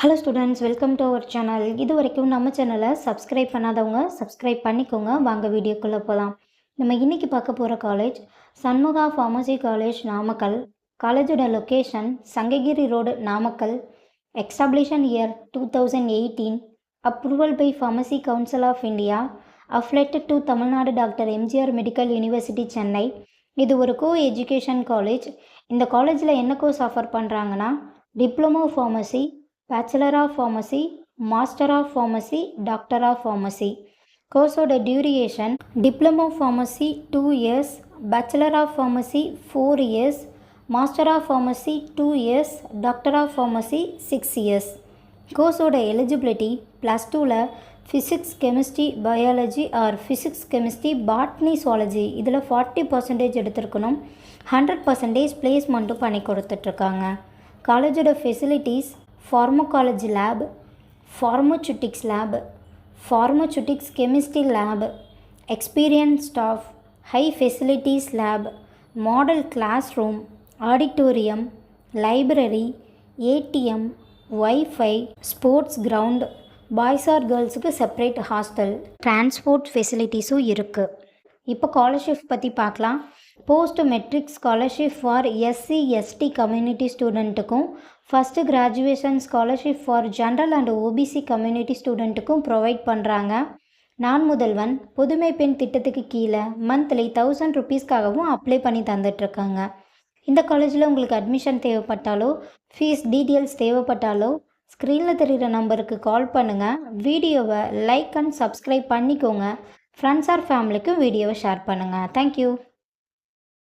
Hello students, welcome to our channel. இது வரைக்கும் நம்ம சேனலை சப்ஸ்கிரைப் பண்ணாதவங்க சப்ஸ்கிரைப் பண்ணிக்கோங்க. வாங்க வீடியோக்குள்ளே போகலாம். நம்ம இன்றைக்கி பார்க்க போகிற college Shanmuga pharmacy college, Namakkal. காலேஜோட location Sankagiri road, Namakkal. Establishment year 2018. Approval by pharmacy council of India. Affiliated to Tamil Nadu doctor MGR medical university, Chennai. இது ஒரு கோ எஜுகேஷன் காலேஜ். இந்த காலேஜில் என்ன கோர்ஸ் ஆஃபர் பண்ணுறாங்கன்னா diploma pharmacy, bachelor of pharmacy, master of pharmacy, doctor of pharmacy. கோர்ஸோட duration diploma pharmacy 2 years, bachelor of pharmacy 4 years, master of pharmacy 2 years, doctor of pharmacy 6 years. கோர்ஸோட eligibility +2ல் physics, chemistry, biology or physics, chemistry, botany, zoology இதில் 40% எடுத்திருக்கணும். 100% பிளேஸ்மெண்ட்டும் பண்ணி கொடுத்துட்ருக்காங்க. காலேஜோட facilities pharmacology lab, pharmaceutics lab, pharmaceutics chemistry lab, experienced staff, high facilities lab, model classroom, auditorium, library, ATM, Wi-Fi, sports ground, boys or கேர்ள்ஸுக்கு separate hostel, transport ஃபெசிலிட்டிஸும் இருக்குது. இப்போ ஸ்காலர்ஷிப் பற்றி பார்க்கலாம். Post matric scholarship for SC ST community ஸ்டூடெண்ட்டுக்கும், first graduation scholarship for general and OBC community ஸ்டூடெண்ட்டுக்கும் provide பண்ணுறாங்க. நான் முதல்வன் புதுமை பெண் திட்டத்துக்கு கீழே மந்த்லி 1000 ருபீஸ்க்காகவும் அப்ளை பண்ணி தந்துட்டுருக்காங்க. இந்த காலேஜில் உங்களுக்கு அட்மிஷன் தேவைப்பட்டாலோ, ஃபீஸ் டீட்டெயில்ஸ் தேவைப்பட்டாலோ ஸ்க்ரீனில் தெரிகிற நம்பருக்கு கால் பண்ணுங்கள். வீடியோவை லைக் அண்ட் சப்ஸ்கிரைப் பண்ணிக்கோங்க. ஃப்ரெண்ட்ஸ் ஆர் ஃபேமிலிக்கும் வீடியோவை ஷேர் பண்ணுங்கள். தேங்க்யூ.